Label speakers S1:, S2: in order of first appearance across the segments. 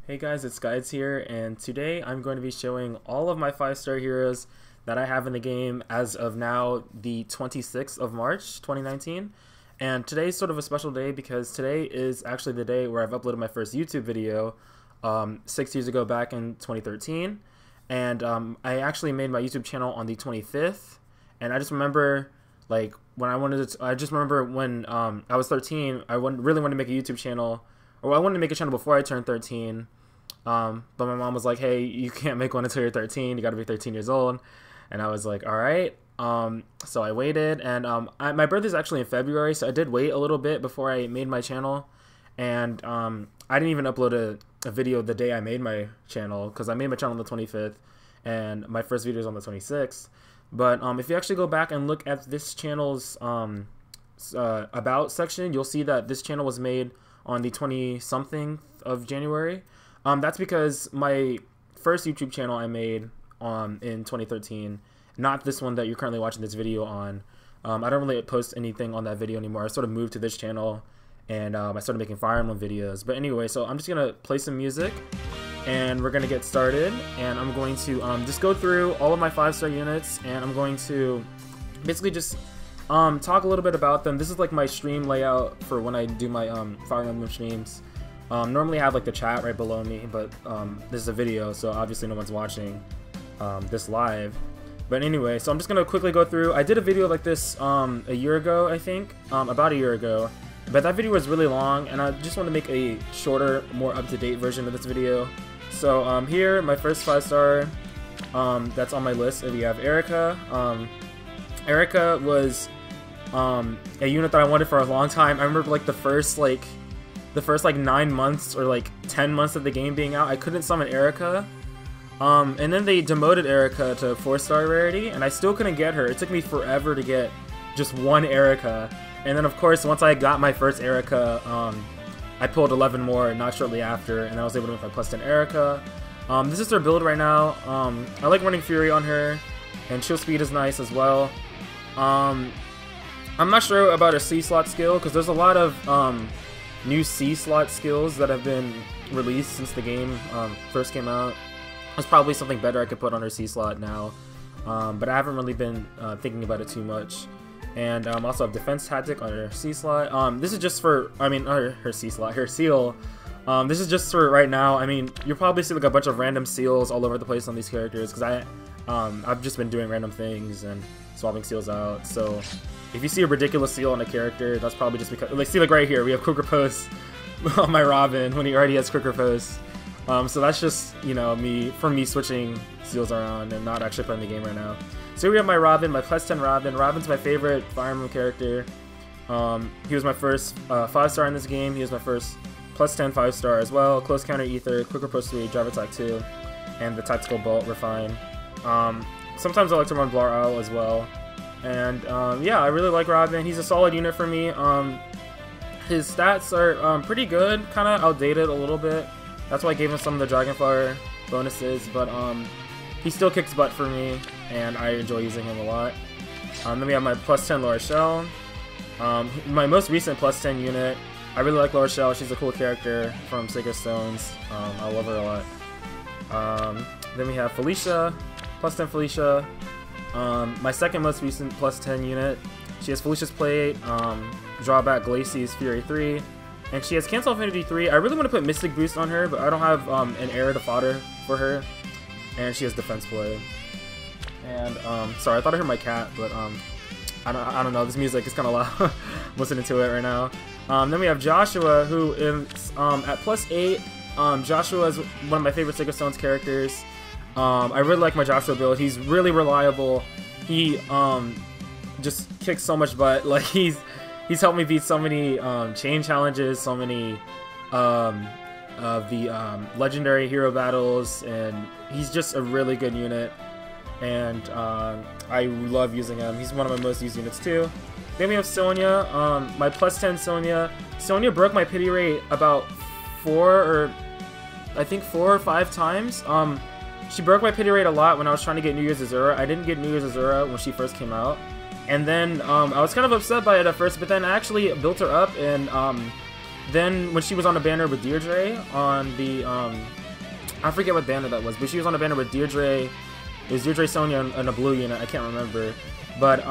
S1: Hey guys, it's Guides here, and today I'm going to be showing all of my 5-star heroes that I have in the game as of now, the 26th of March, 2019. And today's sort of a special day because today is actually the day where I've uploaded my first YouTube video 6 years ago back in 2013. And I actually made my YouTube channel on the 25th. And I just remember, like, when I wanted to, I just remember when I was 13, I really wanted to make a YouTube channel. Or I wanted to make a channel before I turned 13. But my mom was like, hey, you can't make one until you're 13. You got to be 13 years old. And I was like, all right. So I waited. And my birthday's actually in February. So I did wait a little bit before I made my channel. And I didn't even upload a video the day I made my channel. Because I made my channel on the 25th. And my first video is on the 26th. But if you actually go back and look at this channel's about section, you'll see that this channel was made on the 20-something of January. That's because my first YouTube channel I made in 2013, not this one that you're currently watching this video on. I don't really post anything on that video anymore. I sort of moved to this channel, and I started making Fire Emblem videos. But anyway, so I'm just going to play some music, and we're going to get started. And I'm going to just go through all of my 5-star units, and I'm going to basically just talk a little bit about them. This is like my stream layout for when I do my Fire Emblem streams. Normally I have like the chat right below me, but this is a video, so obviously no one's watching this live. But anyway, so I'm just gonna quickly go through. I did a video like this a year ago, I think, about a year ago. But that video was really long, and I just want to make a shorter, more up-to-date version of this video. So here, my first 5-star that's on my list. We have Erica. Erica was a unit that I wanted for a long time. I remember like the first 9 months or like 10 months of the game being out, I couldn't summon Erica. And then they demoted Erica to 4-star rarity, and I still couldn't get her. It took me forever to get just one Erica. And then of course, once I got my first Erica, I pulled 11 more not shortly after, and I was able to make my plus 10 Erica. This is her build right now. I like running Fury on her, and chill speed is nice as well. I'm not sure about her C-slot skill, because there's a lot of new C-slot skills that have been released since the game first came out. There's probably something better I could put on her C-slot now, but I haven't really been thinking about it too much. And also have defense tactic on her C-slot. This is just for, I mean, her C-slot, her seal. This is just for right now. I mean, you'll probably see like a bunch of random seals all over the place on these characters, because I've just been doing random things and swapping seals out. So if you see a ridiculous seal on a character, that's probably just because, like, see, like right here, we have quicker post on my Robin when he already has quicker post. So that's just, you know, me switching seals around and not actually playing the game right now. So here we have my Robin, my plus 10 Robin. Robin's my favorite Fire Emblem character. He was my first 5-star in this game. He was my first plus 10 5-star as well. Close counter ether, quicker post 3, drive attack 2, and the tactical bolt refine. Sometimes I like to run Blar Owl as well. And yeah, I really like Robin. He's a solid unit for me. His stats are pretty good, kind of outdated a little bit. That's why I gave him some of the Dragonfire bonuses, but he still kicks butt for me, and I enjoy using him a lot. Then we have my plus 10 Laura Shell. My most recent plus 10 unit. I really like Laura Shell. She's a cool character from Sacred Stones. I love her a lot. Then we have Felicia, plus 10 Felicia. My second most recent plus 10 unit. She has Felicia's Plate, Drawback Glacie's Fury 3, and she has Cancel Affinity 3. I really want to put Mystic Boost on her, but I don't have an heir to fodder for her. And she has Defense Play. And, sorry, I thought I heard my cat, but I don't know, this music is kind of loud. I'm listening to it right now. Then we have Joshua, who is at plus 8. Joshua is one of my favorite Sacred Stones characters. I really like my Joshua build. He's really reliable. He just kicks so much butt. Like, he's helped me beat so many chain challenges, so many of the legendary hero battles, and he's just a really good unit. And I love using him. He's one of my most used units too. Then we have Sonya, my plus 10 Sonya. Sonya broke my pity rate about 4 or 5 times. She broke my pity rate a lot when I was trying to get New Year's Azura. I didn't get New Year's Azura when she first came out. And then I was kind of upset by it at first, but then I actually built her up and then when she was on a banner with Deirdre on the I forget what banner that was, but she was on a banner with Deirdre. It was Deirdre, Sonya, and a blue unit. I can't remember. But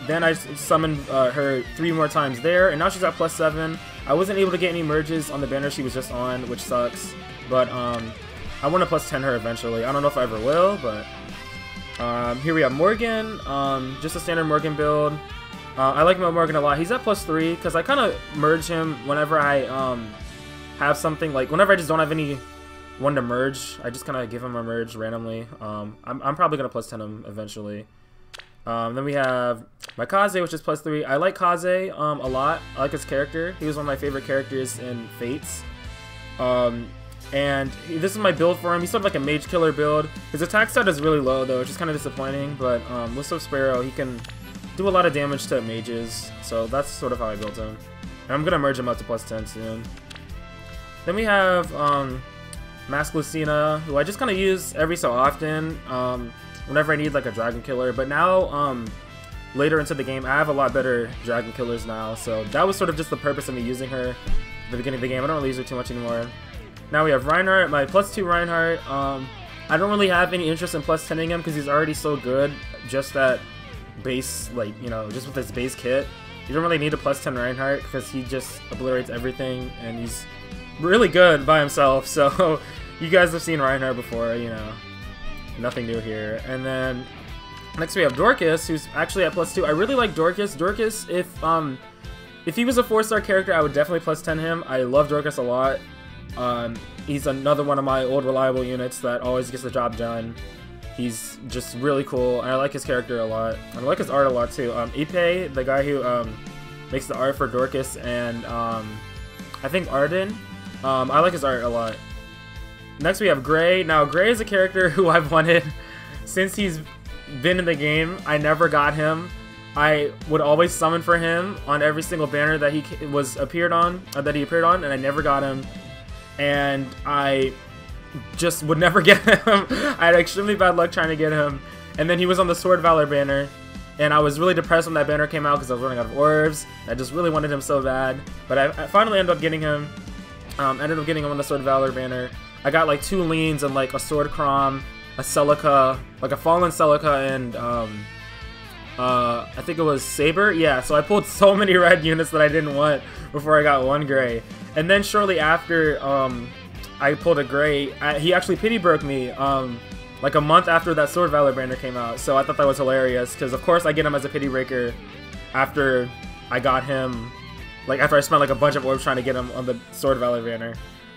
S1: then I summoned her 3 more times there, and now she's at +7. I wasn't able to get any merges on the banner she was just on, which sucks. But I want to +10 her eventually. I don't know if I ever will, but here we have Morgan. Just a standard Morgan build. I like Morgan a lot. He's at +3 because I kind of merge him whenever I have something, like whenever I just don't have any one to merge. I just kind of give him a merge randomly. I'm probably gonna +10 him eventually. Then we have my Kaze, which is +3. I like Kaze a lot. I like his character. He was one of my favorite characters in Fates. And this is my build for him. He's sort of like a mage killer build. His attack stat is really low though, which is kind of disappointing. But with Swift Sparrow, he can do a lot of damage to mages. So that's sort of how I built him. And I'm gonna merge him up to +10 soon. Then we have Maskull Cena, who I just kind of use every so often. Whenever I need like a dragon killer, but now later into the game I have a lot better dragon killers now, so that was sort of just the purpose of me using her at the beginning of the game. I don't really use her too much anymore. Now we have Reinhardt, my +2 Reinhardt. I don't really have any interest in +10ing him because he's already so good, just that base, like, you know, just with his base kit. You don't really need a +10 Reinhardt because he just obliterates everything and he's really good by himself, so you guys have seen Reinhardt before, you know. Nothing new here. And then next we have Dorcas, who's actually at +2. I really like Dorcas. Dorcas, if he was a 4-star character, I would definitely +10 him. I love Dorcas a lot. He's another one of my old reliable units that always gets the job done. He's just really cool, and I like his character a lot. I like his art a lot too. Ipe, the guy who makes the art for Dorcas, and I think Arden. I like his art a lot. Next we have Gray. Now Gray is a character who I've wanted since he's been in the game. I never got him. I would always summon for him on every single banner that he appeared on, and I never got him. And I just would never get him. I had extremely bad luck trying to get him. And then he was on the Sword Valor banner, and I was really depressed when that banner came out because I was running out of orbs. I just really wanted him so bad, but I finally ended up getting him. Ended up getting him on the Sword Valor banner. I got like 2 leans and like a Sword Crom, a Celica, like a Fallen Celica, and I think it was Saber. Yeah, so I pulled so many red units that I didn't want before I got 1 gray. And then shortly after I pulled a gray, he actually pity broke me like a month after that Sword Valor banner came out. So I thought that was hilarious because of course I get him as a pity breaker after I got him, like after I spent like a bunch of orbs trying to get him on the Sword Valor banner.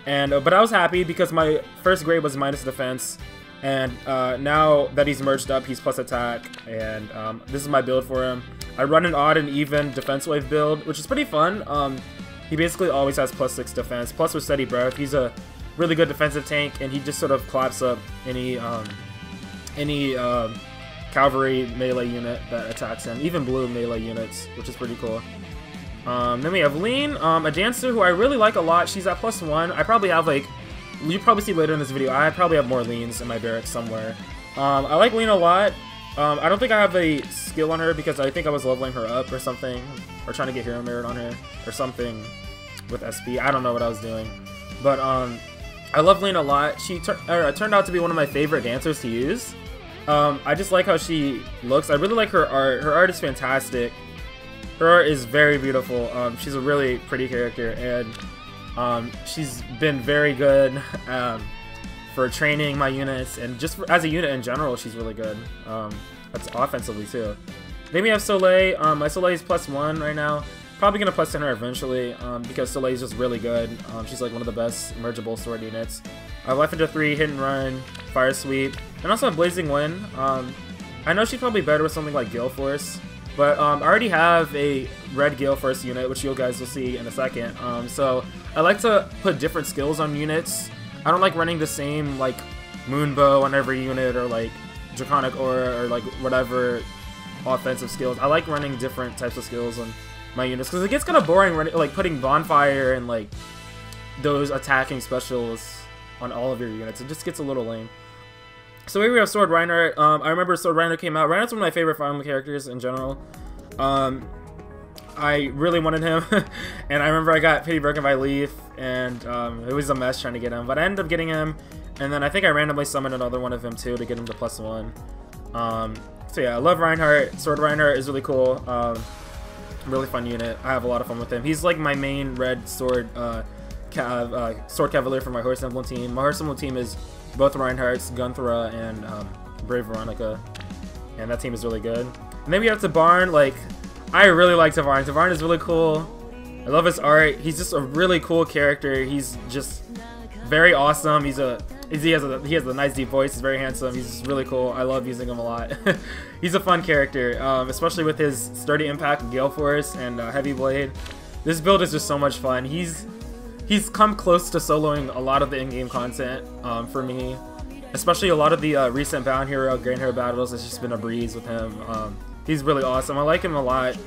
S1: And but I was happy because my first grade was minus defense, and now that he's merged up, he's plus attack, and this is my build for him. I run an odd and even defense wave build, which is pretty fun. He basically always has +6 defense, plus with steady breath. He's a really good defensive tank, and he just sort of claps up any cavalry melee unit that attacks him, even blue melee units, which is pretty cool. Then we have Lean, a dancer who I really like a lot. She's at +1. I probably have like, you probably see later in this video, I probably have more Leans in my barracks somewhere. I like Lean a lot. I don't think I have a skill on her because I think I was leveling her up or something, or trying to get hero merit on her or something with SP. I don't know what I was doing, but I love Lean a lot. She turned out to be one of my favorite dancers to use. I just like how she looks. I really like her art. Her art is fantastic. Her art is very beautiful. She's a really pretty character, and she's been very good for training my units, and just as a unit in general, she's really good. That's offensively too. Then we have Soleil. My Soleil is +1 right now. Probably gonna +10 her eventually because Soleil is just really good. She's like one of the best mergeable sword units. Life into 3, hit and run, fire sweep, and also Blazing Wind. I know she's probably better with something like Gale Force. But I already have a red Gale Force unit, which you guys will see in a second. So I like to put different skills on units. I don't like running the same like Moonbow on every unit, or like Draconic Aura, or like whatever offensive skills. I like running different types of skills on my units because it gets kind of boring running, like putting Bonfire and like those attacking specials on all of your units. It just gets a little lame. So here we have Sword Reinhardt. I remember Sword Reinhardt came out. Reinhardt's one of my favorite Fire Emblem characters in general. I really wanted him, and I remember I got pity broken by Leaf, and it was a mess trying to get him, but I ended up getting him, and then I think I randomly summoned another one of him too to get him to +1. So yeah, I love Reinhardt. Sword Reinhardt is really cool. Really fun unit. I have a lot of fun with him. He's like my main red sword sword cavalier for my Horse Emblem team. My Horse Emblem team is both Reinhardts, Gunthra, and Brave Veronica, and that team is really good. And then we have Tabarn. Like, I really like Tabarn. Tabarn is really cool. I love his art. He's just a really cool character. He's just very awesome. He has a nice deep voice. He's very handsome. He's just really cool. I love using him a lot. He's a fun character, especially with his Sturdy Impact, Gale Force, and Heavy Blade. This build is just so much fun. He's come close to soloing a lot of the in-game content for me, especially a lot of the recent Bound Hero, Grand Hero battles. It's just been a breeze with him. He's really awesome. I like him a lot.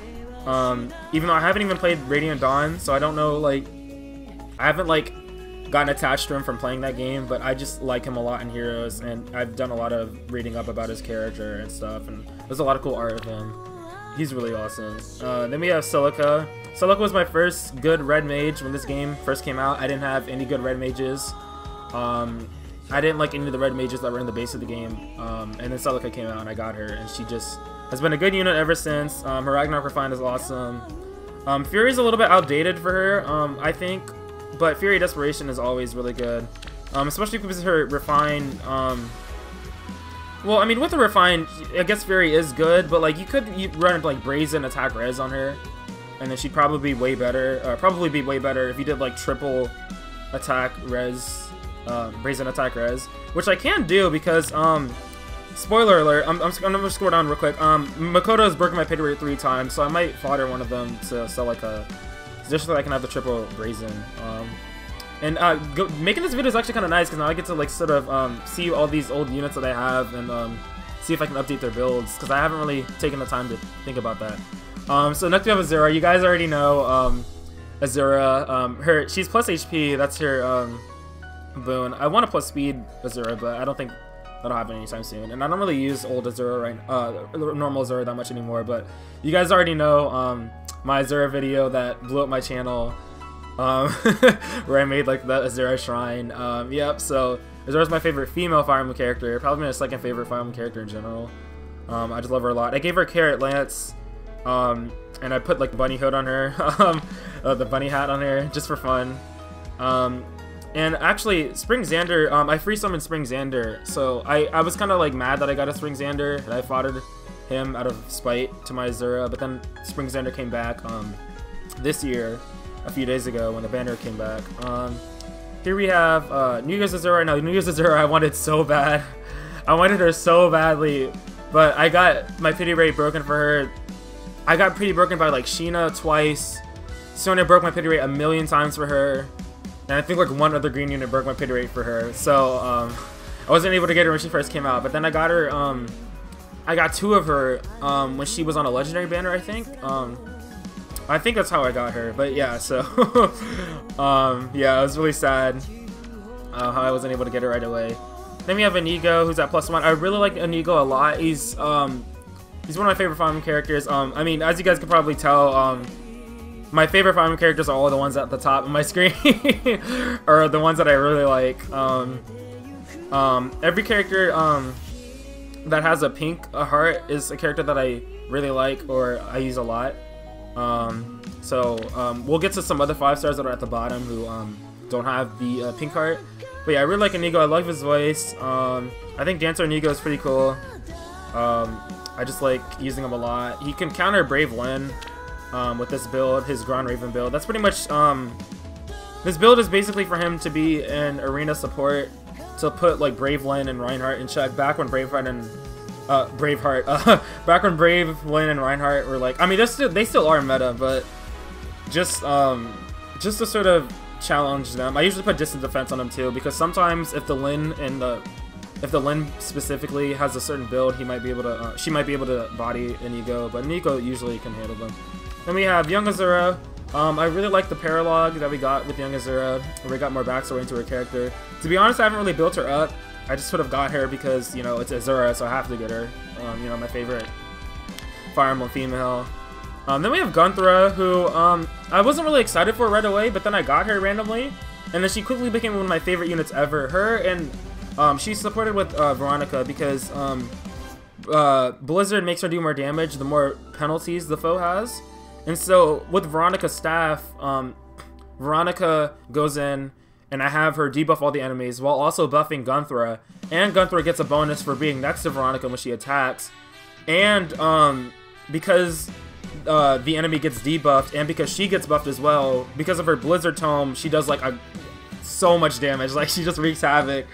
S1: Even though I haven't even played Radiant Dawn, so I don't know, like, I haven't like gotten attached to him from playing that game, but I just like him a lot in Heroes, and I've done a lot of reading up about his character and stuff, and there's a lot of cool art of him. He's really awesome. Then we have Celica. Celica was my first good red mage when this game first came out. I didn't have any good red mages. I didn't like any of the red mages that were in the base of the game, and then Celica came out and I got her, and she just has been a good unit ever since. Her Ragnarok Refined is awesome. Fury's a little bit outdated for her, I think, but Fury Desperation is always really good, especially because her Refined. Well, I mean, with the Refined, I guess Fury is good, but like you run like Brazen Attack Res on her, and then she'd probably be way better. If you did like triple attack res, Brazen Attack Res, which I can do because spoiler alert, I'm gonna scroll down real quick. Makoto has broken my pity rate 3 times, so I might fodder one of them to sell like a, just so I can have the triple Brazen. Making this video is actually kind of nice because now I get to like sort of see all these old units that I have and see if I can update their builds, because I haven't really taken the time to think about that. So next we have Azura. You guys already know Azura. She's plus HP. That's her boon. I want to plus speed Azura, but I don't think that'll happen anytime soon. And I don't really use old Azura normal Azura that much anymore. But you guys already know my Azura video that blew up my channel, where I made like the Azura shrine. Yep. So Azura's my favorite female Fire Emblem character. Probably my second favorite Fire Emblem character in general. I just love her a lot. I gave her Carrot Lance. And I put like bunny hood on her, the bunny hat on her, just for fun. And actually, Spring Xander, I free summoned Spring Xander, so I was kind of like mad that I got a Spring Xander, and I foddered him out of spite to my Azura, but then Spring Xander came back this year, a few days ago when the banner came back. Here we have New Year's Azura. Now, New Year's Azura I wanted so bad. I wanted her so badly, but I got my pity rate broken for her. I got pity broken by like Sheena twice. Sonya broke my pity rate 1,000,000 times for her. And I think like one other green unit broke my pity rate for her. So I wasn't able to get her when she first came out. But then I got her, I got 2 of her when she was on a legendary banner, I think. I think that's how I got her. But yeah, so yeah, it was really sad how I wasn't able to get her right away. Then we have Inigo, who's at +1. I really like Inigo a lot. He's one of my favorite Fire Emblem characters. I mean, as you guys can probably tell, my favorite Fire Emblem characters are all the ones at the top of my screen, or the ones that I really like. Every character that has a pink heart is a character that I really like, or I use a lot. We'll get to some other 5-stars that are at the bottom who don't have the pink heart. But yeah, I really like Inigo. I love his voice. I think Dancer Inigo is pretty cool. I just like using him a lot. He can counter Brave Lyn with this build, his Grand Raven build. That's pretty much, this build is basically for him to be an arena support, to put like Brave Lyn and Reinhardt in check, back when back when Brave Lyn and Reinhardt were like, I mean, they still are meta, but just to sort of challenge them. I usually put distant defense on them too, because sometimes if the Lyn specifically has a certain build, she might be able to body Inigo, but Nico usually can handle them. Then we have Young Azura. I really like the paralogue that we got with Young Azura, where we got more backstory into her character. To be honest, I haven't really built her up. I just sort of got her because, you know, it's Azura, so I have to get her. You know, my favorite Fire Emblem female. Then we have Gunthra, who I wasn't really excited for right away, but then I got her randomly, and then she quickly became one of my favorite units ever. Her and she's supported with Veronica because Blizzard makes her do more damage the more penalties the foe has. And so with Veronica's staff, Veronica goes in and I have her debuff all the enemies while also buffing Gunthra. And Gunthra gets a bonus for being next to Veronica when she attacks. And because the enemy gets debuffed and because she gets buffed as well, because of her Blizzard Tome, she does like so much damage. Like, she just wreaks havoc.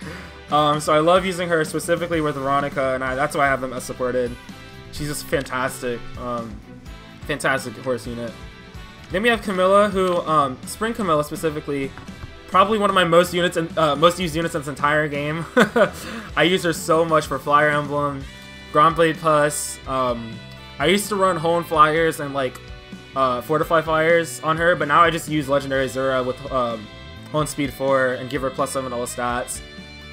S1: So I love using her specifically with Veronica, and that's why I have them as supported. She's just fantastic. Fantastic horse unit. Then we have Camilla, who, Spring Camilla specifically, probably one of my most used units in this entire game. I use her so much for Flyer Emblem, Gromblade Plus. I used to run Hone Flyers and like Fortify Flyers on her, but now I just use Legendary Szura with Hone Speed 4 and give her +7 all the stats.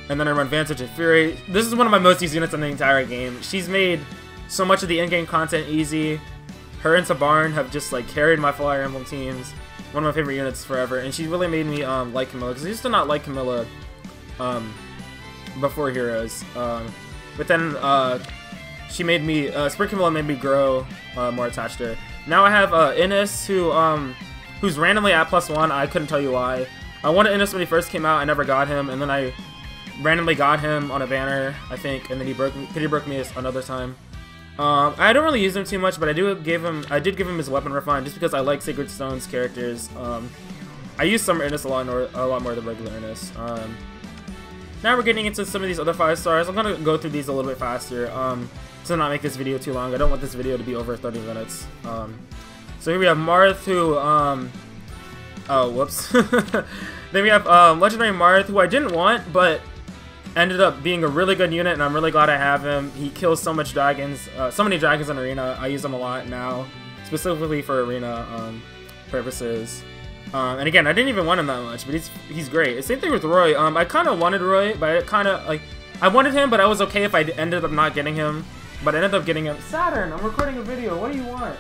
S1: And then I run Vantage and Fury. This is one of my most used units in the entire game. She's made so much of the in-game content easy. Her and Tabarn have just like carried my Flyer Emblem teams. One of my favorite units forever, and she really made me like Camilla, because I used to not like Camilla before Heroes. But then she made me, Spring Camilla made me grow more attached to her. Now I have Innis, who's randomly at +1. I couldn't tell you why. I wanted Innis when he first came out. I never got him, and then I randomly got him on a banner, I think, and then he broke me another time. I don't really use him too much, but I did give him his weapon refine just because I like Sacred Stone's characters. I use Summer Innis a lot more than regular Innis. Now we're getting into some of these other 5-stars. I'm gonna go through these a little bit faster to not make this video too long. I don't want this video to be over 30 minutes. So here we have Marth, who oh, whoops. Then we have Legendary Marth, who I didn't want, but ended up being a really good unit, and I'm really glad I have him. He kills so many dragons in Arena. I use him a lot now, specifically for Arena purposes. And again, I didn't even want him that much, but he's great. Same thing with Roy. I kind of wanted Roy, but I wanted him, but I was okay if I ended up not getting him. But I ended up getting him. Saturn, I'm recording a video. What do you want?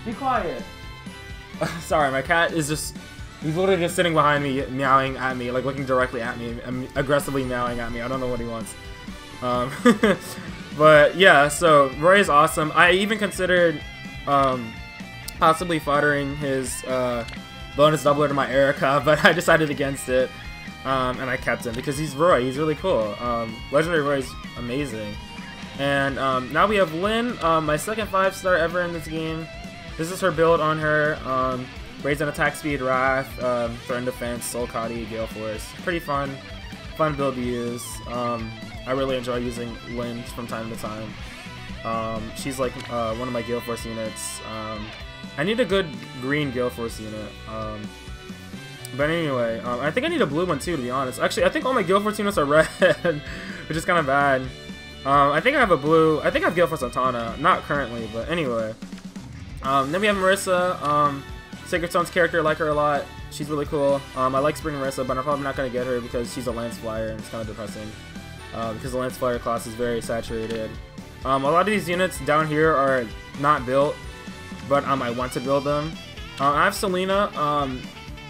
S1: Be quiet. Sorry, my cat is just... He's literally just sitting behind me, meowing at me, like looking directly at me, and aggressively meowing at me. I don't know what he wants. But yeah, so Roy is awesome. I even considered possibly foddering his bonus doubler to my Erica, but I decided against it, and I kept him because he's Roy. He's really cool. Legendary Roy is amazing. And now we have Lynn, my second 5-star ever in this game. This is her build on her. Raise and attack speed, Wrath, Threat Defense, Soul Cadi, Gale Force. Pretty fun build to use. I really enjoy using Lynn from time to time. She's like one of my Gale Force units. I need a good green Gale Force unit. But anyway, I think I need a blue one too, to be honest. Actually, I think all my Gale Force units are red, which is kind of bad. I think I have a blue. I think I have Gale Force on Tana. Not currently, but anyway. Then we have Marisa. Sacred Stone's character, I like her a lot. She's really cool. I like Spring Marisa, but I'm probably not going to get her because she's a Lance Flyer, and it's kind of depressing. Because the Lance Flyer class is very saturated. A lot of these units down here are not built, but I want to build them. I have Selena.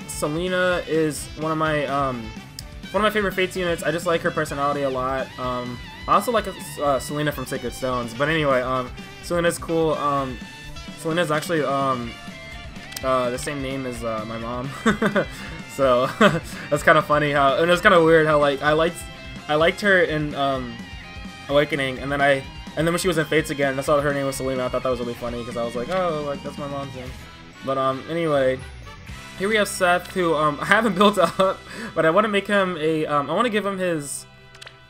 S1: Selena is one of my favorite Fates units. I just like her personality a lot. I also like Selena from Sacred Stones. But anyway, Selena's cool. Selena's actually the same name as my mom. So that's kind of funny how, and it was kind of weird how like I liked her in Awakening, and then when she was in Fates again, I saw her name was Selena. I thought that was really funny because I was like, oh, like that's my mom's name. But anyway, here we have Seth, who I haven't built up, but I want to make him a I want to give him his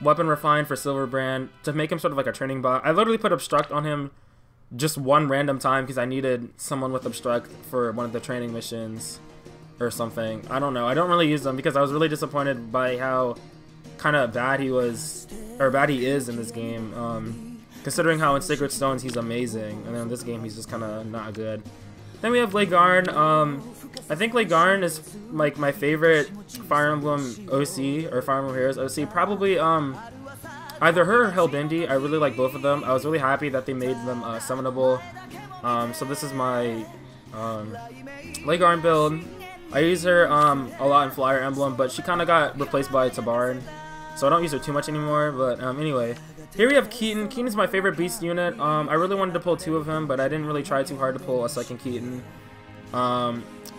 S1: weapon refine for Silverbrand to make him sort of like a training bot. I literally put Obstruct on him just one random time because I needed someone with Obstruct for one of the training missions or something. I don't know. I don't really use them because I was really disappointed by how kind of bad he was, or bad he is in this game. Considering how in Sacred Stones he's amazing, and then in this game he's just kind of not good. Then we have Legarn. I think Legarn is like my favorite Fire Emblem OC, or Fire Emblem Heroes OC. Probably, I either her or Hellbindi. I really like both of them. I was really happy that they made them summonable. So this is my leg arm build. I use her a lot in Flyer Emblem, but she kind of got replaced by Tabarin, so I don't use her too much anymore. But anyway, here we have Keaton. Keaton is my favorite beast unit. I really wanted to pull 2 of him, but I didn't really try too hard to pull a second Keaton.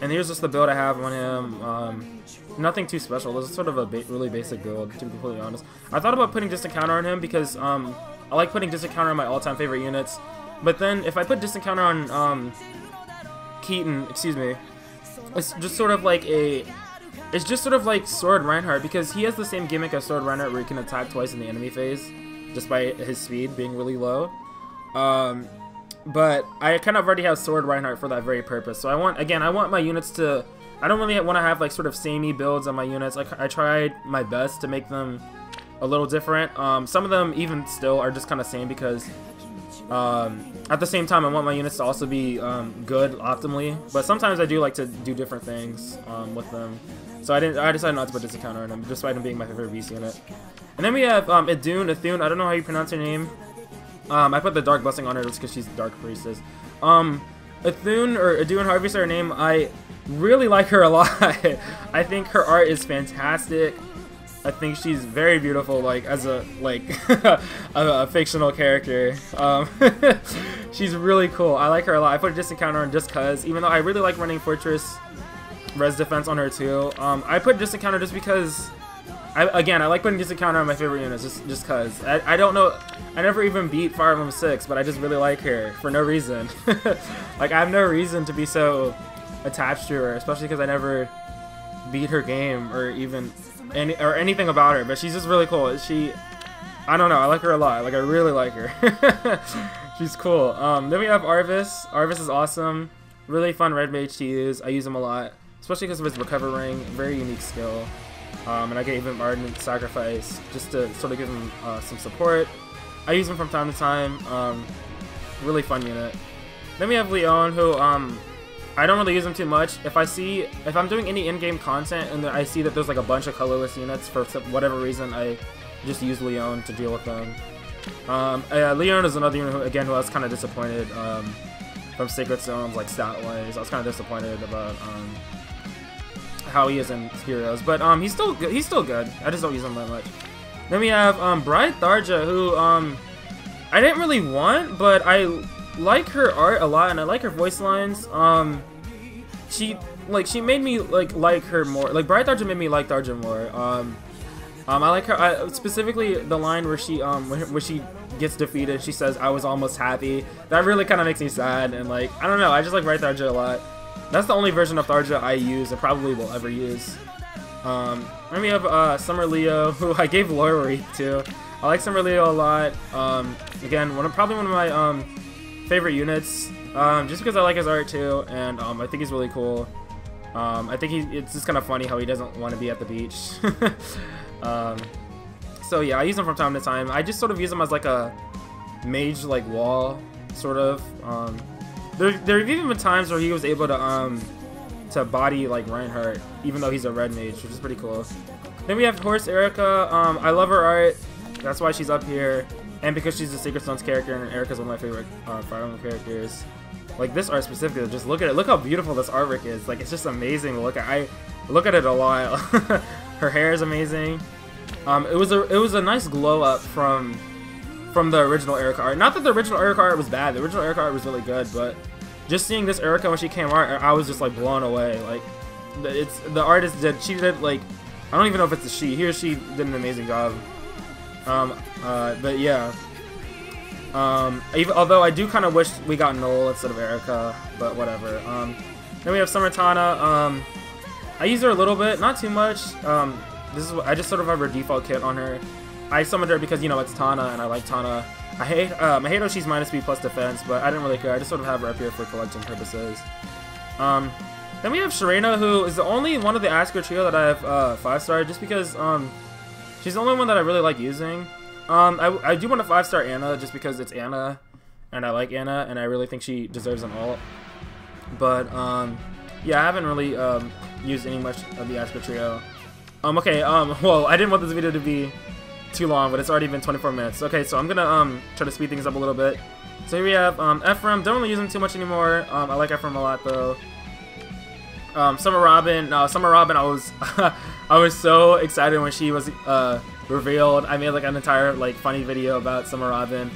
S1: And here's just the build I have on him. Nothing too special. This is sort of a really basic build, to be completely honest. I thought about putting Distant Counter on him because I like putting Distant Counter on my all-time favorite units. But then if I put Distant Counter on Keaton, excuse me, it's just sort of like Sword Reinhardt, because he has the same gimmick as Sword Reinhardt where he can attack twice in the enemy phase, despite his speed being really low. But I kind of already have Sword Reinhardt for that very purpose. So I want my units to, I don't really want to have like sort of samey builds on my units. I tried my best to make them a little different. Some of them even still are just kind of same because at the same time I want my units to also be good optimally. But sometimes I do like to do different things with them. So I decided not to put this counter on him, despite him being my favorite beast unit. And then we have Dune, Athena, I don't know how you pronounce her name. I put the Dark Blessing on her just because she's Dark Priestess. Athena, or Dune, however you say her name, I really like her a lot. I think her art is fantastic. I think she's very beautiful, like, as a a fictional character. She's really cool. I like her a lot. I put a Distant Counter on just cause, even though I really like running Fortress Res Defense on her too. I put Distant Counter just because, I like putting Distant Counter on my favorite units, just cause. I don't know, I never even beat Fire Emblem 6, but I just really like her for no reason. Like, I have no reason to be so attached to her, especially because I never beat her game or even anything about her, but she's just really cool. I don't know, I like her a lot. Like, I really like her. She's cool. Then we have Arvis. Arvis is awesome. Really fun red mage to use. I use him a lot, especially because of his Recover Ring. Very unique skill. And I gave him Ardent Sacrifice just to sort of give him some support. I use him from time to time. Really fun unit. Then we have Leon, who I don't really use him too much. If I'm doing any in-game content and I see that there's like a bunch of colorless units for whatever reason, I just use Leon to deal with them. Leon is another unit who I was kind of disappointed from Sacred Stones, like stat-wise. I was kind of disappointed about how he is in Heroes, but he's still good. I just don't use him that much. Then we have Bright Tharja, who I didn't really want, but I like her art a lot and I like her voice lines. She made me like her more. Like, Bright Tharja made me like Tharja more. I like her specifically the line where she gets defeated. She says, "I was almost happy." That really kind of makes me sad, and like, I don't know. I just like Bright Tharja a lot. That's the only version of Tharja I use and probably will ever use. Then we have Summer Leo, who I gave Laurel to. I like Summer Leo a lot. Again, probably one of my favorite units, just because I like his art too, and I think he's really cool. I think it's just kind of funny how he doesn't want to be at the beach. So yeah, I use him from time to time. I just sort of use him as like a mage wall, sort of. There have even been times where he was able to body Reinhardt, even though he's a red mage, which is pretty cool. Then we have Horse Erica. I love her art. That's why she's up here, and because she's a Sacred Stones character, and Erica's one of my favorite Fire Emblem characters. Like, this art specifically, just look at it. Look how beautiful this artwork is. Like, it's just amazing to look at. I look at it a lot. Her hair is amazing. It was a nice glow up from the original Erica art. Not that the original Erica art was bad. The original Erica art was really good, but just seeing this Erica when she came out, I was just like blown away. Like, the artist she did like, I don't even know if it's a she. He or she did an amazing job. But yeah. Although I do kind of wish we got Noel instead of Erica, but whatever. Then we have Summer Tana. I use her a little bit, not too much. I just sort of have her default kit on her. I summoned her because, you know, it's Tana, and I like Tana. I hate how she's -B plus defense, but I didn't really care. I just sort of have her up here for collecting purposes. Then we have Sarina, who is the only one of the Asker trio that I have 5-star, just because she's the only one that I really like using. I do want to 5-star Anna, just because it's Anna, and I like Anna, and I really think she deserves an ult. But yeah, I haven't really used any much of the Asker trio. Okay, well, I didn't want this video to be too long, but it's already been 24 minutes. Okay, so I'm gonna try to speed things up a little bit. So here we have Ephram. Don't really use him too much anymore. I like Ephram a lot though. Summer Robin. Summer Robin. I was I was so excited when she was revealed. I made like an entire like funny video about Summer Robin.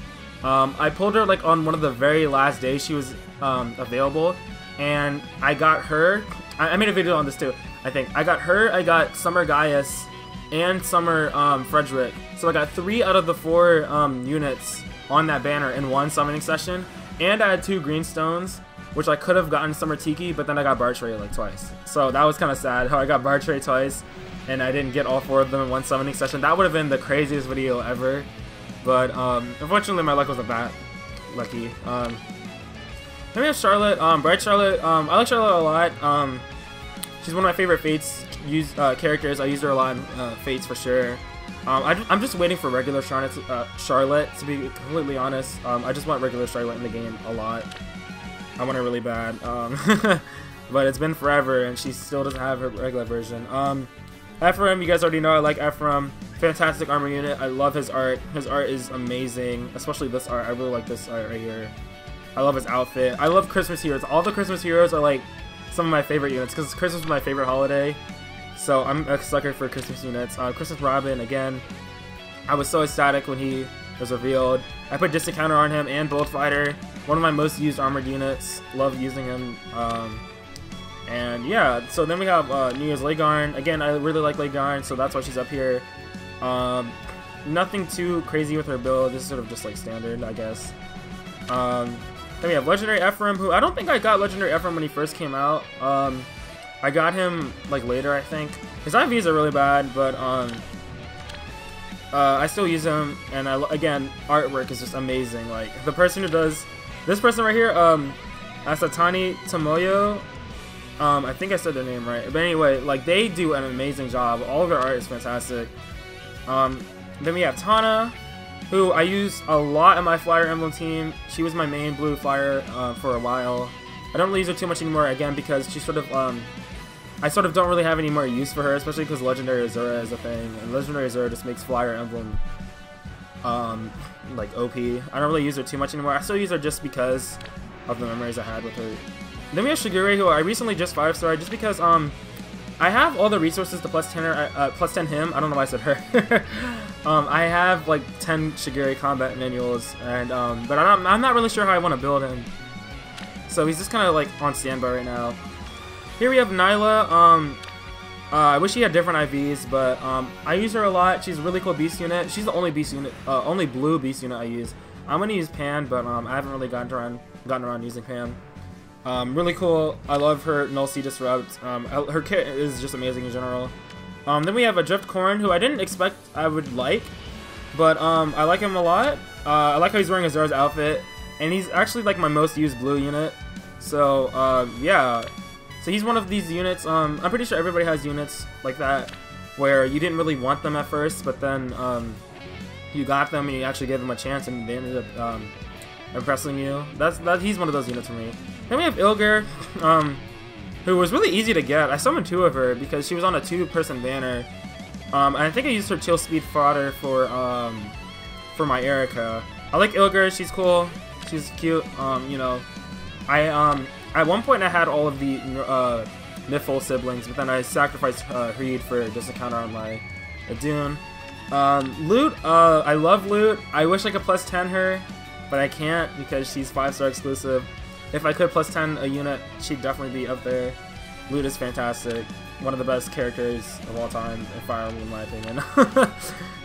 S1: I pulled her like on one of the very last days she was available, and I got her. I made a video on this too. I think I got her. I got Summer Gaius and Summer Frederick. So I got 3 out of the 4 units on that banner in one summoning session, and I had 2 green stones, which I could have gotten Summer Tiki, but then I got Bartray like twice. So that was kind of sad how I got Bartray twice and I didn't get all 4 of them in one summoning session. That would have been the craziest video ever, but unfortunately my luck wasn't that lucky. Then we have Charlotte. Bright Charlotte. I like Charlotte a lot. She's one of my favorite Fates characters. I use her a lot in Fates for sure. I'm just waiting for regular Charlotte, to be completely honest. I just want regular Charlotte in the game a lot. I want her really bad. But it's been forever and she still doesn't have her regular version. Ephram, you guys already know I like Ephram. Fantastic armor unit. I love his art. His art is amazing, especially this art. I really like this art right here. I love his outfit. I love Christmas heroes. All the Christmas heroes are like some of my favorite units because Christmas is my favorite holiday. So I'm a sucker for Christmas units. Christmas Robin, again, I was so ecstatic when he was revealed. I put Distant Counter on him and Bolt Fighter. One of my most used armored units. Love using him. And yeah, so then we have New Year's Legarn. Again, I really like Legarn, so that's why she's up here. Nothing too crazy with her build. This is sort of just like standard, I guess. Then we have Legendary Ephram, who I don't think I got Legendary Ephram when he first came out. I got him like later, I think. His IVs are really bad, but I still use him, and again, artwork is just amazing. Like the person who does this person right here, Asatani Tomoyo. I think I said their name right, but anyway, like they do an amazing job. All of their art is fantastic. Then we have Tana, who I use a lot in my Flyer Emblem team. She was my main blue flyer for a while. I don't really use her too much anymore, again, because she's sort of, I sort of don't really have any more use for her, especially because Legendary Azura is a thing, and Legendary Azura just makes Flyer Emblem, like, OP. I don't really use her too much anymore. I still use her just because of the memories I had with her. Then we have Shigure, who I recently just 5-starred, just because, I have all the resources to plus 10 him. I don't know why I said her. I have like 10 Shigure combat manuals, and but I'm not really sure how I want to build him. So he's just kind of like on standby right now. Here we have Nyla. I wish she had different IVs, but I use her a lot. She's a really cool beast unit. She's the only beast unit, only blue beast unit I use. I'm gonna use Pan, but I haven't really gotten around using Pan. Really cool. I love her Null Sea Disrupt. Her kit is just amazing in general. Then we have a Drift Corn, who I didn't expect I would like, but I like him a lot. I like how he's wearing Azura's outfit, and he's actually like my most used blue unit. So yeah, so he's one of these units. I'm pretty sure everybody has units like that, where you didn't really want them at first, but then you got them and you actually gave them a chance, and they ended up impressing you. He's one of those units for me. Then we have Ilger, who was really easy to get. I summoned 2 of her because she was on a 2-person banner. I think I used her Chill Speed fodder for my Erica. I like Ilger. She's cool. She's cute. You know, at one point I had all of the Nifl siblings, but then I sacrificed Reed for just a counter on my Dune. Loot. I love Loot. I wish I could plus 10 her, but I can't because she's 5-star exclusive. If I could plus 10 a unit, she'd definitely be up there. Loot is fantastic. One of the best characters of all time in Fire Emblem, in my opinion.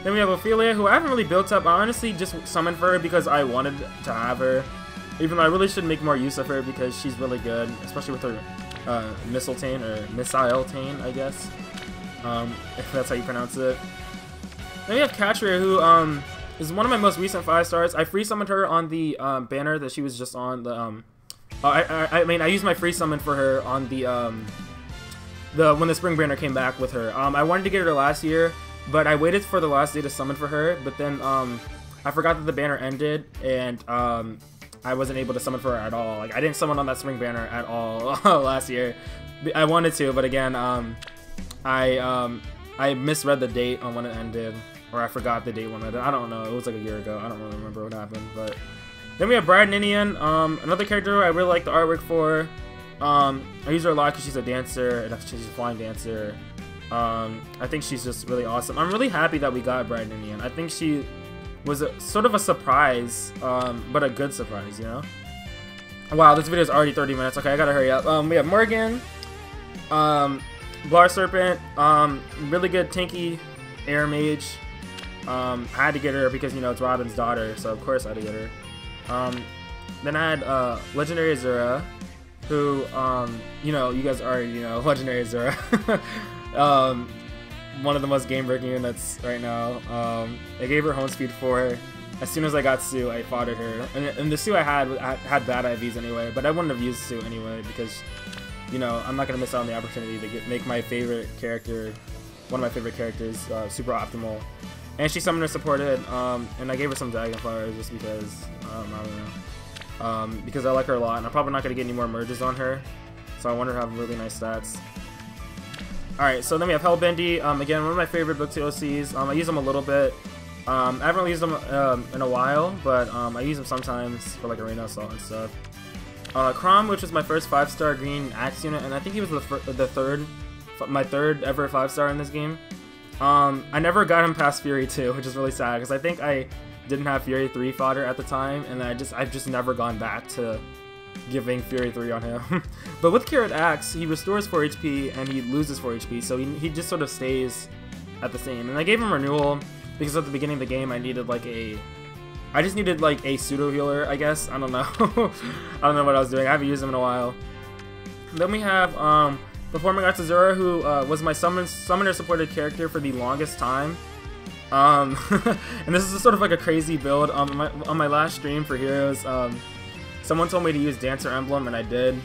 S1: Then we have Ophelia, who I haven't really built up. I honestly just summoned for her because I wanted to have her. Even though I really should make more use of her because she's really good, especially with her Mistletoe, or Missile-tane, I guess. If that's how you pronounce it. Then we have Katria, who is one of my most recent 5-stars. I free summoned her on the banner that she was just on. The I mean, I used my free summon for her on the when the spring banner came back with her. I wanted to get her last year, but I waited for the last day to summon for her. But then I forgot that the banner ended, and I wasn't able to summon for her at all. Like I didn't summon on that spring banner at all last year. I wanted to, but again, I I misread the date on when it ended, or I forgot the date when it ended. I don't know. It was like a year ago. I don't really remember what happened. But then we have Bride Ninian, another character I really like the artwork for. I use her a lot because she's a dancer, and she's a flying dancer. I think she's just really awesome. I'm really happy that we got Bride Ninian. I think she was sort of a surprise, but a good surprise, you know? Wow, this video is already 30 minutes. Okay, I gotta hurry up. We have Morgan, Blar Serpent, really good tanky air mage. I had to get her because, you know, it's Robin's daughter, so of course I had to get her. Then I had Legendary Szura, who, you know, you guys already know Legendary Szura. One of the most game-breaking units right now. I gave her home speed 4. As soon as I got Sue, I foughted her. And the Sue I had bad IVs anyway, but I wouldn't have used Sue anyway because, you know, I'm not going to miss out on the opportunity to make my favorite character, one of my favorite characters, super optimal. And she summoner supported, and I gave her some Dragon Flowers just because, I don't know. Because I like her a lot, and I'm probably not going to get any more merges on her. So I want her to have really nice stats. Alright, so then we have Hellbendy, again, one of my favorite book OCs. I use them a little bit. I haven't really used them in a while, but I use them sometimes for like arena assault and stuff. Crom, which was my first 5-star green axe unit, and I think he was my third ever 5-star in this game. I never got him past Fury 2, which is really sad, because I think I didn't have Fury 3 fodder at the time, and I've just never gone back to giving Fury 3 on him. But with Carrot Axe, he restores 4 HP and he loses 4 HP, so he just sort of stays at the same. And I gave him Renewal because at the beginning of the game I just needed like a pseudo healer, I guess. I don't know. I don't know what I was doing. I haven't used him in a while. Then we have Performing Arts Szura, who was my summoner supported character for the longest time. And this is sort of like a crazy build. On my last stream for Heroes, someone told me to use Dancer Emblem, and I did.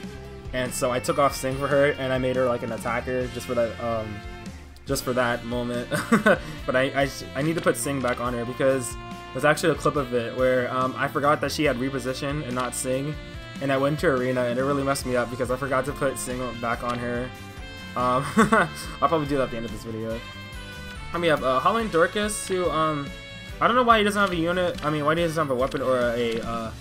S1: And so I took off Sing for her, and I made her like an attacker just for that moment. But I need to put Sing back on her because there's actually a clip of it where I forgot that she had Reposition and not Sing, and I went to Arena, and it really messed me up because I forgot to put Sing back on her. I'll probably do that at the end of this video. And we have Holland Dorcas, who I don't know why he doesn't have a unit. I mean, why he doesn't have a weapon or a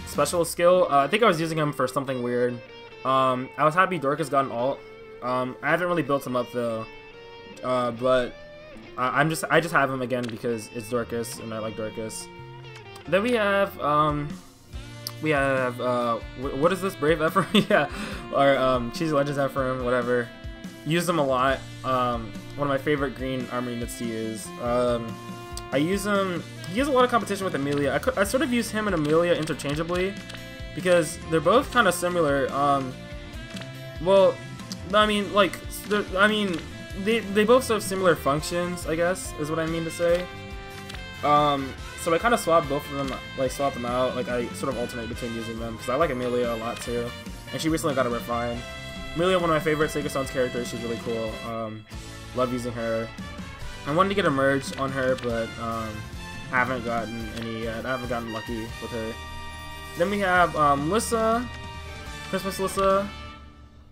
S1: special skill. I think I was using him for something weird. I was happy Dorcas got an alt. I haven't really built him up though, but I just have him again because it's Dorcas and I like Dorcas. Then we have what is this, Brave Ephram? Yeah, or Cheesy Legends Ephram, whatever. Use them a lot. One of my favorite green armor units to use. I use him. He has a lot of competition with Amelia. I sort of use him and Amelia interchangeably because they're both kind of similar. Well, I mean, like, they both serve similar functions, I guess, is what I mean to say. So I kind of swap both of them, like swap them out. Like I sort of alternate between using them because I like Amelia a lot too, and she recently got a Refine. Amelia, one of my favorite Sega Stones characters. She's really cool. Love using her. I wanted to get a merge on her, but haven't gotten any yet. I haven't gotten lucky with her. Then we have Lissa, Christmas Lissa,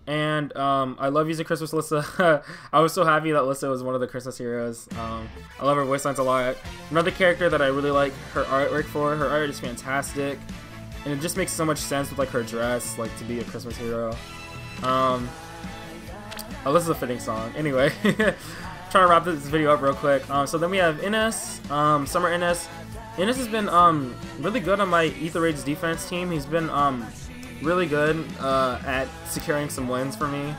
S1: and I love using Christmas Lissa. I was so happy that Lissa was one of the Christmas heroes. I love her voice lines a lot. Another character that I really like her artwork for. Her art is fantastic, and it just makes so much sense with like her dress, like to be a Christmas hero. Oh, this is a fitting song. Anyway. Trying to wrap this video up real quick. So then we have Ines, Summer Ines. Ines has been really good on my Ether Rage's defense team. He's been really good at securing some wins for me.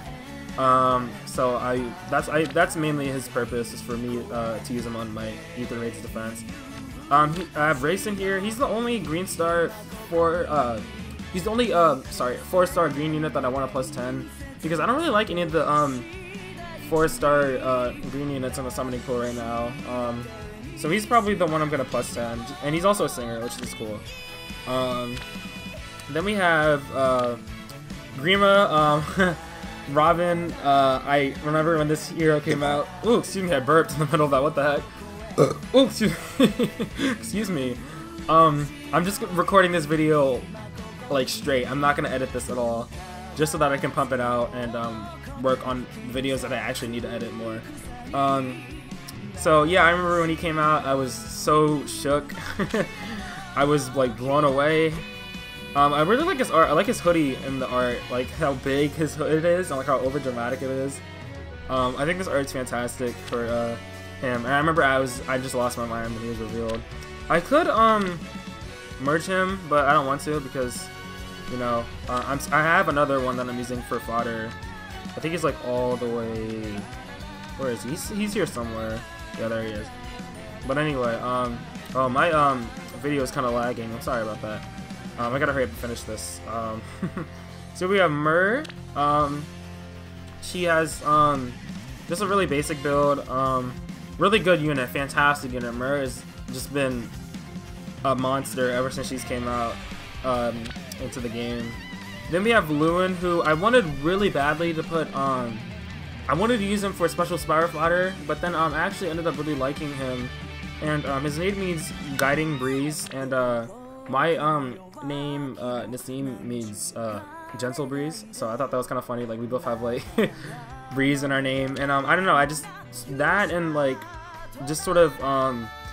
S1: So that's mainly his purpose, is for me to use him on my Ether Rage's defense. I have Rayson here. He's the only green star he's the only 4-star green unit that I want to +10 because I don't really like any of the 4-star green units in the summoning pool right now. So he's probably the one I'm gonna +10, and he's also a singer, which is cool. Then we have Rhema Robin. I remember when this hero came out. Ooh, excuse me, I burped in the middle of that. What the heck? Ooh, excuse me. I'm just recording this video like straight. I'm not gonna edit this at all, just so that I can pump it out and work on videos that I actually need to edit more. So yeah, I remember when he came out, I was so shook. I was like blown away. I really like his art. I like his hoodie in the art, like how big his hood is and like how over dramatic it is. I think this art's fantastic for him. And I remember I just lost my mind when he was revealed. I could merge him, but I don't want to because, you know, I have another one that I'm using for fodder. I think he's like all the way. Where is he? He's here somewhere. Yeah, there he is. But anyway, oh my video is kind of lagging. I'm sorry about that. I gotta hurry up and finish this. So we have Myr. She has just a really basic build. Really good unit, fantastic unit. Myr has just been a monster ever since she's came out into the game. Then we have Lewin, who I wanted really badly to put I wanted to use him for special Spire Fodder, but then I actually ended up really liking him. And his name means Guiding Breeze, and my name Nassim means Gentle Breeze, so I thought that was kind of funny. Like we both have like Breeze in our name, and I don't know, I just that and like just sort of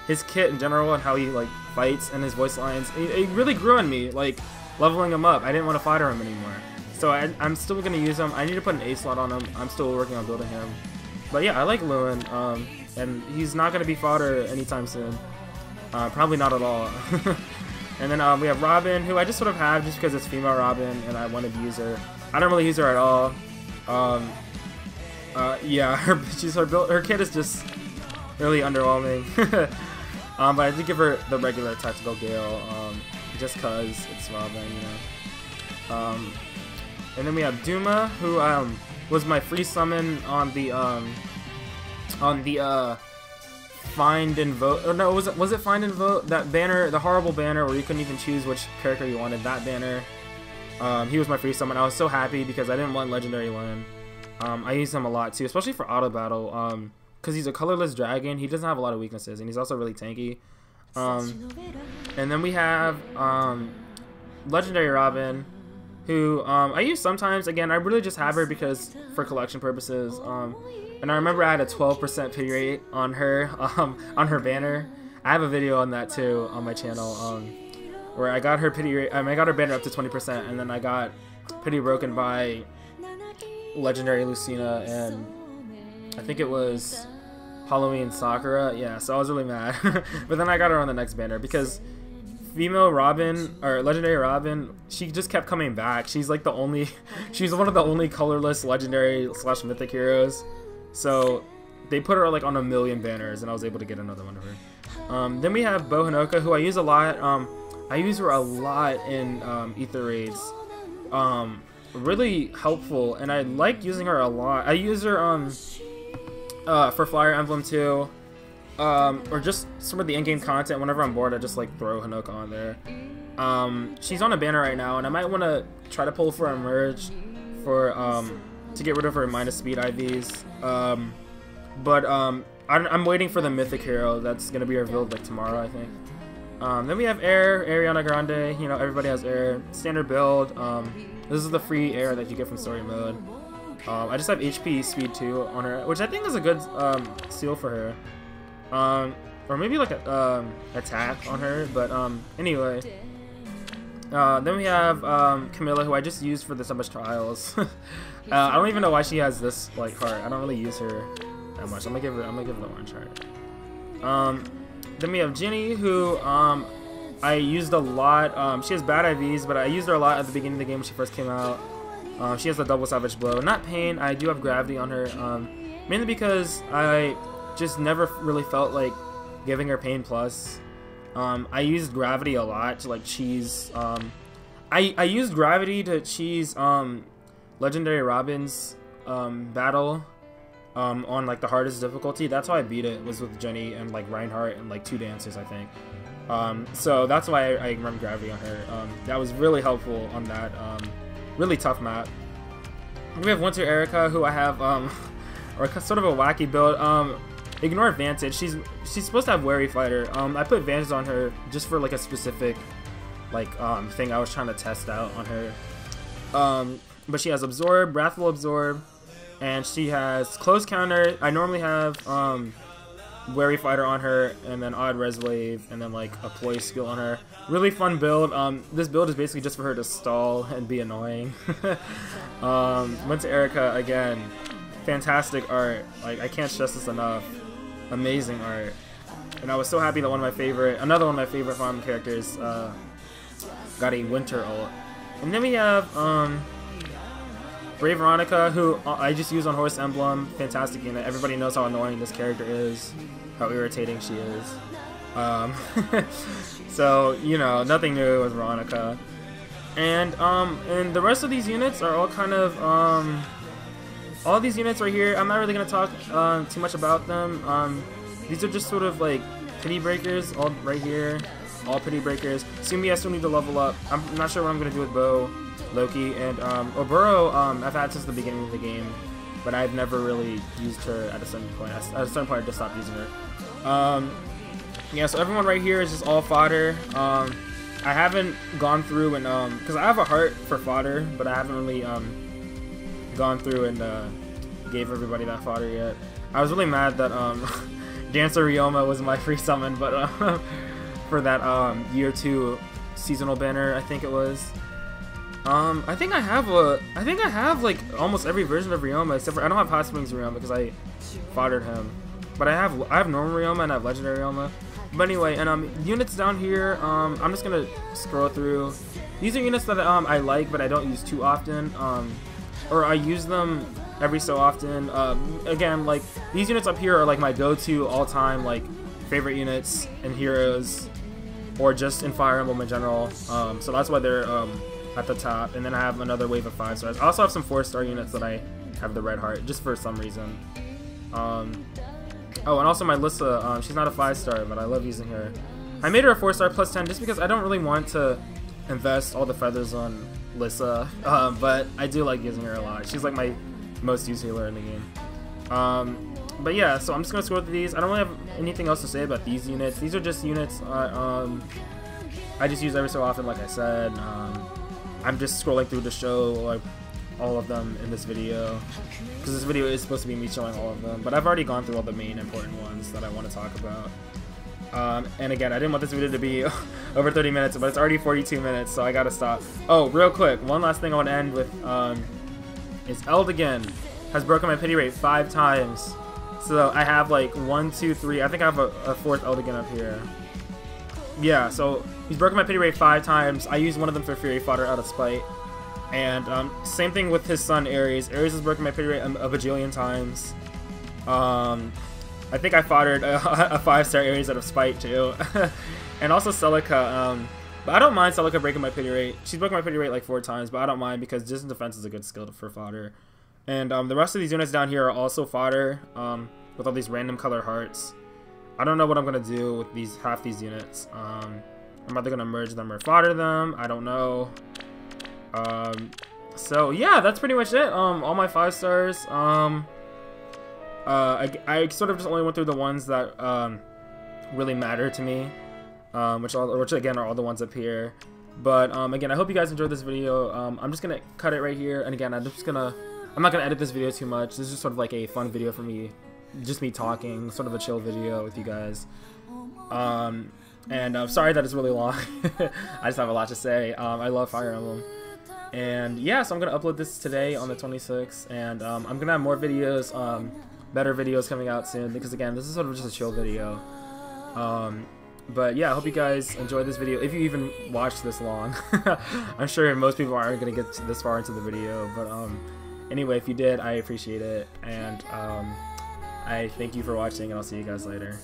S1: his kit in general and how he like fights and his voice lines, it really grew on me. Like leveling him up, I didn't want to fodder him anymore. So I'm still gonna use him. I need to put an A slot on him. I'm still working on building him. But yeah, I like Lewin, and he's not gonna be fodder anytime soon. Probably not at all. And then we have Robin, who I just sort of have just because it's female Robin, and I wanted to use her. I don't really use her at all. Yeah, her kit is just really underwhelming. But I did give her the regular tactical Gale, just cause it's Robin, you know. And then we have Duma, who was my free summon on the Find and Vote. Or no, was it Find and Vote? That banner, the horrible banner where you couldn't even choose which character you wanted. That banner. He was my free summon. I was so happy because I didn't want Legendary Lewin. I use him a lot too, especially for auto battle. Because he's a colorless dragon. He doesn't have a lot of weaknesses, and he's also really tanky. And then we have Legendary Robin, who I use sometimes. Again, I really just have her because for collection purposes. And I remember I had a 12% pity rate on her banner. I have a video on that too on my channel, where I got her pity rate. I got her banner up to 20%, and then I got pity broken by Legendary Lucina, and I think it was Halloween Sakura. Yeah, so I was really mad. But then I got her on the next banner because female Robin, or Legendary Robin, she just kept coming back. She's like the only, she's one of the only colorless Legendary / Mythic heroes. So they put her like on a million banners, and I was able to get another one of her. Then we have Boga Noga, who I use a lot. I use her a lot in Ether raids. Really helpful, and I like using her a lot. I use her for Flyer Emblem too. Or just some of the in-game content. Whenever I'm bored, I just like throw Hanoka on there. She's on a banner right now, and I might want to try to pull for a merge for to get rid of her minus speed IVs. But I'm waiting for the mythic hero that's gonna be revealed like tomorrow, I think. Then we have Air, Ariana Grande. You know, everybody has Air. Standard build. This is the free Air that you get from story mode. I just have HP speed 2 on her, which I think is a good seal for her. Or maybe like a attack on her, but anyway. Then we have Camilla, who I just used for the Summit Trials. I don't even know why she has this like heart. I don't really use her that much. I'm gonna give her the orange heart. Then we have Jenny, who I used a lot. She has bad IVs, but I used her a lot at the beginning of the game when she first came out. She has the double Savage Blow, not Pain. I do have Gravity on her, mainly because I just never really felt like giving her Pain Plus. I used Gravity a lot to like cheese. I used Gravity to cheese Legendary Robin's battle on like the hardest difficulty. That's how I beat it, was with Jenny and like Reinhardt and like 2 dancers, I think. So that's why I run Gravity on her. That was really helpful on that really tough map. We have Winter Erica, who I have or sort of a wacky build. Ignore Vantage. She's supposed to have Wary Fighter. I put Vantage on her just for like a specific like thing I was trying to test out on her. But she has Absorb, Wrathful Absorb, and she has close counter. I normally have Wary Fighter on her, and then Odd Res Wave, and then like a Poise skill on her. Really fun build. This build is basically just for her to stall and be annoying. Went to Erica again. Fantastic art. Like, I can't stress this enough. Amazing art. And I was so happy that another one of my favorite farm characters got a winter ult. And then we have Brave Veronica, who I just use on Horse Emblem. Fantastic unit. Everybody knows how annoying this character is, how irritating she is. So, you know, nothing new with Veronica. And the rest of these units are all kind of all these units right here. I'm not really gonna talk too much about them. These are just sort of like pity breakers, all right here, all pity breakers. Sumi, I still need to level up. I'm not sure what I'm gonna do with Bo, Loki, and Oburo. I've had since the beginning of the game, but I've never really used her at a certain point. At a certain point, I just stopped using her. Yeah, so everyone right here is just all fodder. I haven't gone through and because I have a heart for fodder, but I haven't really gone through and gave everybody that fodder yet. I was really mad that Dancer Ryoma was my free summon, but for that year 2 seasonal banner, I think it was. I think I have like almost every version of Ryoma except for I don't have Hot Springs Ryoma because I foddered him. But I have normal Ryoma and I have legendary Ryoma. But anyway, and units down here, I'm just gonna scroll through. These are units that I like, but I don't use too often. Or I use them every so often. Again, like these units up here are like my go-to all-time like favorite units and heroes, or just in Fire Emblem in general. So that's why they're at the top. And then I have another wave of 5 stars. I also have some 4-star units that I have the red heart just for some reason. Oh, and also my Lissa, she's not a 5-star, but I love using her. I made her a 4-star plus 10 just because I don't really want to invest all the feathers on Lissa, but I do like using her a lot. She's like my most used healer in the game. But yeah, so I'm just gonna scroll through these. I don't really have anything else to say about these units. These are just units I just use every so often, like I said. I'm just scrolling through to show like all of them in this video, because this video is supposed to be me showing all of them, but I've already gone through all the main important ones that I want to talk about. And again, I didn't want this video to be over 30 minutes, but it's already 42 minutes, so I gotta stop. Oh, real quick, one last thing I want to end with is Eldigan has broken my pity rate 5 times. So I have like 1, 2, 3. I think I have a 4th Eldigan up here. Yeah, so he's broken my pity rate 5 times. I used one of them for Fury Fodder out of spite. And same thing with his son Ares. Ares has broken my pity rate a bajillion times. I think I foddered a 5-star Ares out of spite too. And also Celica. But I don't mind Celica breaking my pity rate. She's broken my pity rate like 4 times, but I don't mind because Distant Defense is a good skill for fodder. And the rest of these units down here are also fodder, with all these random color hearts. I don't know what I'm gonna do with half these units. I'm either gonna merge them or fodder them. I don't know. So yeah, that's pretty much it. All my 5 stars. I sort of just only went through the ones that really matter to me, which again are all the ones up here. But again, I hope you guys enjoyed this video. I'm just gonna cut it right here, and again, I'm not gonna edit this video too much. This is just sort of like a fun video for me, just me talking, sort of a chill video with you guys. And I'm sorry that it's really long. I just have a lot to say. I love Fire Emblem. And yeah, so I'm gonna upload this today on the 26th, and I'm gonna have more videos, better videos coming out soon, because again, this is sort of just a chill video. But yeah, I hope you guys enjoyed this video, if you even watched this long. I'm sure most people aren't gonna get this far into the video, but anyway, if you did, I appreciate it, and I thank you for watching, and I'll see you guys later.